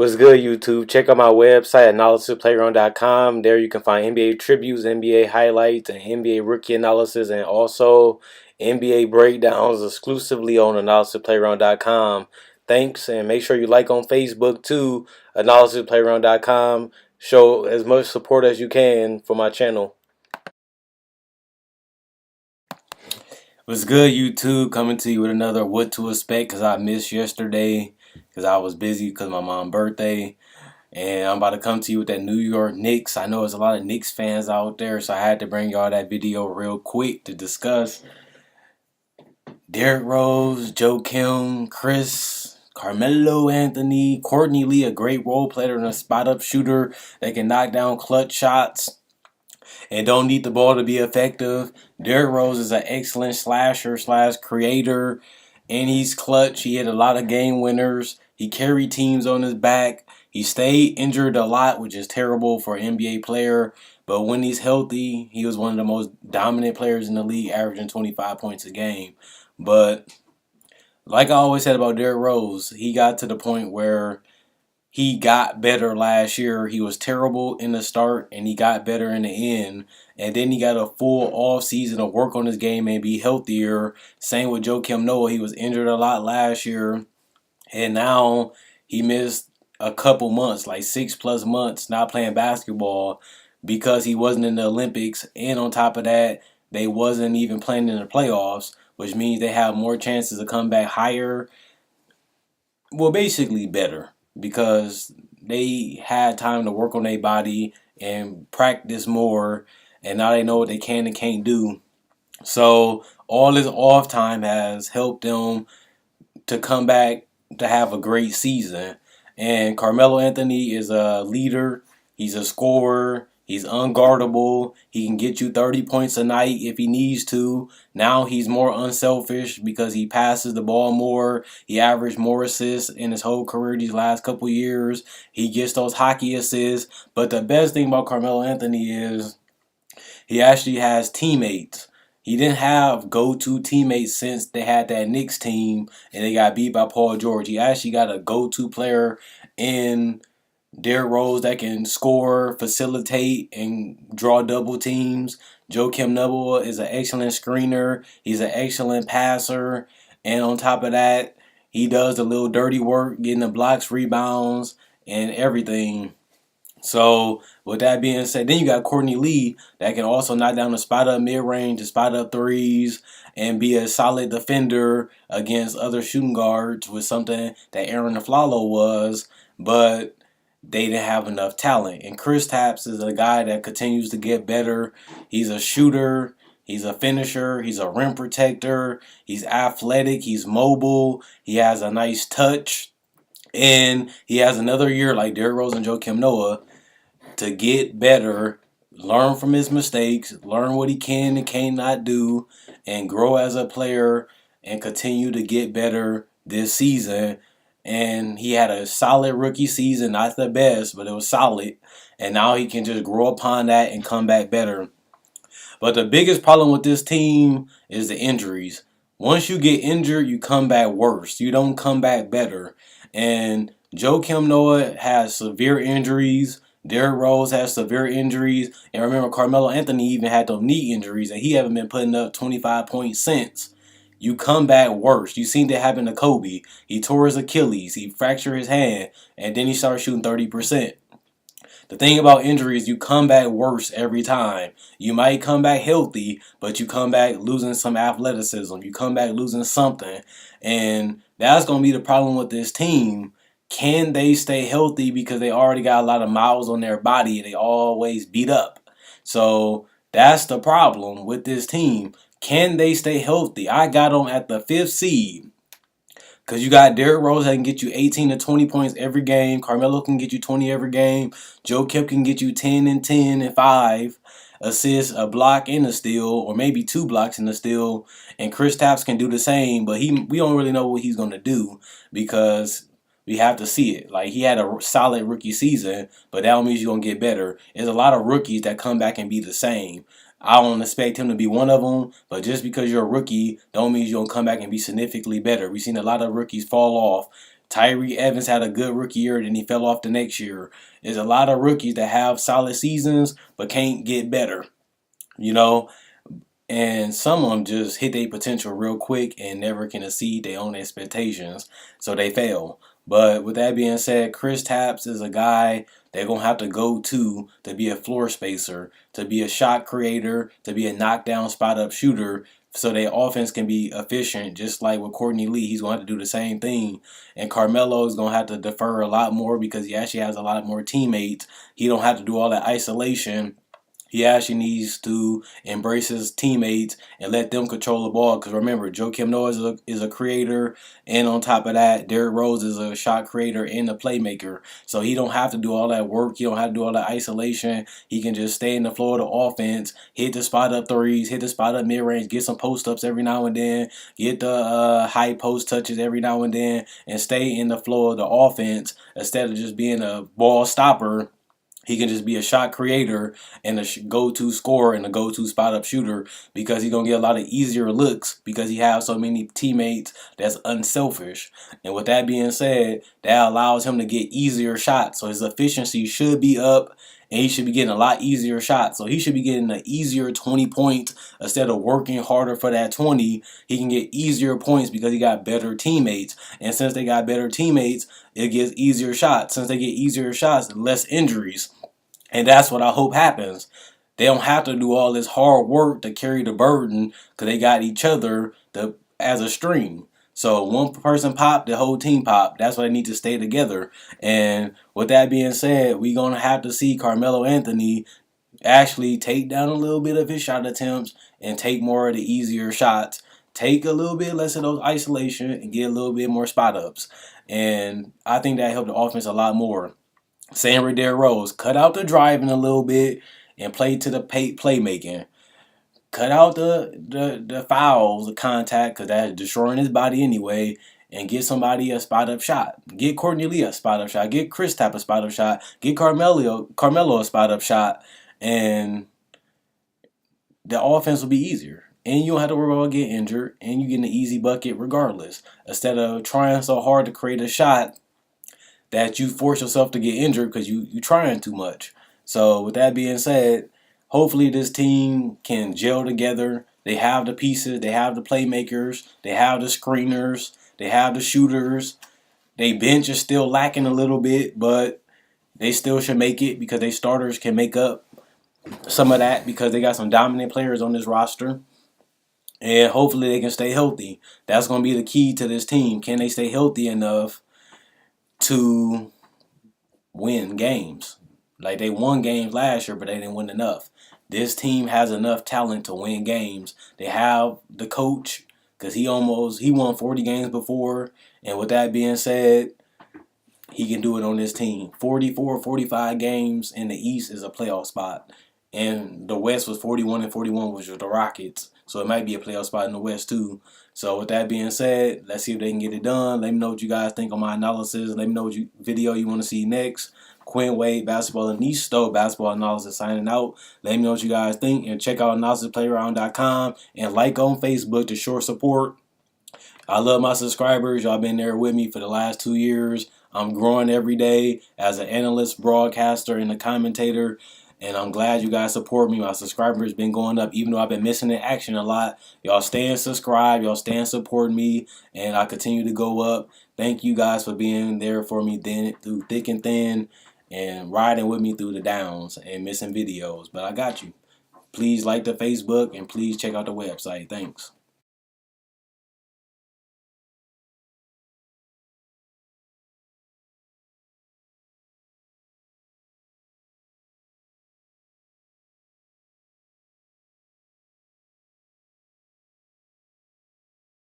What's good, YouTube? Check out my website, analysisplayground.com. There you can find NBA tributes, NBA highlights, and NBA rookie analysis, and also NBA breakdowns exclusively on analysisplayground.com. Thanks, and make sure you like on Facebook too, analysisplayground.com. Show as much support as you can for my channel. What's good, YouTube? Coming to you with another What to Expect because I missed yesterday because I was busy because of my mom's birthday. And I'm about to come to you with that New York Knicks. I know there's a lot of Knicks fans out there, so I had to bring y'all that video real quick to discuss Derrick Rose, Joe Kim, Chris, Carmelo Anthony, Courtney Lee, a great role player and a spot-up shooter that can knock down clutch shots and don't need the ball to be effective. Derrick Rose is an excellent slasher slash creator, and he's clutch. He hit a lot of game winners. He carried teams on his back. He stayed injured a lot, which is terrible for an NBA player. But when he's healthy, he was one of the most dominant players in the league, averaging 25 points a game. But like I always said about Derrick Rose, he got to the point where he got better last year. He was terrible in the start, and he got better in the end. And then he got a full off season to work on his game and be healthier. Same with Joe Kim Noah. He was injured a lot last year, and now he missed a couple months, like 6+ months, not playing basketball because he wasn't in the Olympics. And on top of that, they wasn't even playing in the playoffs, which means they have more chances to come back higher. Well, basically better because they had time to work on their body and practice more, and now they know what they can and can't do. So all this off time has helped them to come back to have a great season. And Carmelo Anthony is a leader. He's a scorer. He's unguardable. He can get you 30 points a night if he needs to. Now he's more unselfish because he passes the ball more. He averaged more assists in his whole career these last couple years. He gets those hockey assists. But the best thing about Carmelo Anthony is he actually has teammates. He didn't have go-to teammates since they had that Knicks team and they got beat by Paul George. He actually got a go-to player in Derrick Rose that can score, facilitate, and draw double teams. Joe Kim Noah is an excellent screener. He's an excellent passer. And on top of that, he does the little dirty work, getting the blocks, rebounds, and everything. So, with that being said, then you got Courtney Lee that can also knock down the spot up mid range, the spot up threes, and be a solid defender against other shooting guards, with something that Aaron Aflalo was, but they didn't have enough talent. And Chris Tapps is a guy that continues to get better. He's a shooter. He's a finisher. He's a rim protector. He's athletic. He's mobile. He has a nice touch. And he has another year like Derrick Rose and Joe Kim Noah to get better, learn from his mistakes, learn what he can and cannot do, and grow as a player and continue to get better this season. And he had a solid rookie season, not the best, but it was solid. And now he can just grow upon that and come back better. But the biggest problem with this team is the injuries. Once you get injured, you come back worse. You don't come back better. And Joe Kim Noah has severe injuries. Derrick Rose has severe injuries. And remember, Carmelo Anthony even had those knee injuries, and he haven't been putting up 25 points since. You come back worse. You seen that happen to Kobe. He tore his Achilles. He fractured his hand, and then he started shooting 30%. The thing about injuries, you come back worse every time. You might come back healthy, but you come back losing some athleticism. You come back losing something. And that's going to be the problem with this team. Can they stay healthy because they already got a lot of miles on their body and they always beat up? So that's the problem with this team. Can they stay healthy? I got them at the 5th seed. Because you got Derrick Rose that can get you 18 to 20 points every game. Carmelo can get you 20 every game. Joe Kim can get you 10 and 10 and 5 assists, a block, and a steal, or maybe 2 blocks and a steal. And Chris Tapps can do the same, but we don't really know what he's going to do because we have to see it. Like, he had a solid rookie season, but that don't mean he's going to get better. There's a lot of rookies that come back and be the same. I don't expect him to be one of them, but just because you're a rookie don't mean you're going to come back and be significantly better. We've seen a lot of rookies fall off Tyree Evans had a good rookie year, then he fell off the next year. There's a lot of rookies that have solid seasons but can't get better, you know. And some of them just hit their potential real quick and never can exceed their own expectations, so they fail. But with that being said, Chris Tapps is a guy they're going to have to go to be a floor spacer, to be a shot creator, to be a knockdown spot up shooter, so their offense can be efficient, just like with Courtney Lee. He's going to have to do the same thing. And Carmelo is going to have to defer a lot more because he actually has a lot more teammates. He don't have to do all that isolation. He actually needs to embrace his teammates and let them control the ball. Because remember, Joakim Noah is a creator, and on top of that, Derrick Rose is a shot creator and a playmaker. So he don't have to do all that work. He don't have to do all that isolation. He can just stay in the flow of the offense, hit the spot up threes, hit the spot up mid range, get some post ups every now and then, get the high post touches every now and then, and stay in the flow of the offense instead of just being a ball stopper. He can just be a shot creator and a go-to scorer and a go-to spot-up shooter because he's going to get a lot of easier looks because he has so many teammates that's unselfish. And with that being said, that allows him to get easier shots. So his efficiency should be up and he should be getting a lot easier shots. So he should be getting an easier 20 points instead of working harder for that 20. He can get easier points because he got better teammates. And since they got better teammates, it gets easier shots. Since they get easier shots, less injuries. And that's what I hope happens. They don't have to do all this hard work to carry the burden because they got each other as a stream. So one person pop, the whole team pop. That's why they need to stay together. And with that being said, we're going to have to see Carmelo Anthony actually take down a little bit of his shot attempts and take more of the easier shots. Take a little bit less of those isolation and get a little bit more spot ups. And I think that helped the offense a lot more. Same with Derrick Rose. Cut out the driving a little bit and play to the playmaking. Cut out the fouls, the contact, because that's destroying his body anyway, and get somebody a spot-up shot. Get Courtney Lee a spot-up shot. Get Chris Tapps a spot-up shot. Get Carmelo a spot-up shot. And the offense will be easier. And you don't have to worry about getting injured, and you get an easy bucket regardless. Instead of trying so hard to create a shot that you force yourself to get injured because you trying too much. So with that being said, hopefully this team can gel together. They have the pieces, they have the playmakers, they have the screeners, they have the shooters. They bench is still lacking a little bit, but they still should make it because they starters can make up some of that because they got some dominant players on this roster. And hopefully they can stay healthy. That's going to be the key to this team. Can they stay healthy enough to win games? Like they won games last year, but they didn't win enough. This team has enough talent to win games. They have the coach because he won 40 games before. And with that being said, he can do it on this team. 44, 45 games in the East is a playoff spot. And the West was 41 and 41, which was the Rockets. So it might be a playoff spot in the West too. So with that being said, let's see if they can get it done. Let me know what you guys think on my analysis. Let me know what video you want to see next. Quinn Wade, Basketball and Nisto, Basketball Analysis signing out. Let me know what you guys think. And check out AnalysisPlayAround.com. And like on Facebook to show support. I love my subscribers. Y'all been there with me for the last 2 years. I'm growing every day as an analyst, broadcaster, and a commentator. And I'm glad you guys support me. My subscribers been going up, even though I've been missing in action a lot. Y'all staying subscribed. Y'all staying supporting me. And I continue to go up. Thank you guys for being there for me through thick and thin and riding with me through the downs and missing videos. But I got you. Please like the Facebook and please check out the website. Thanks.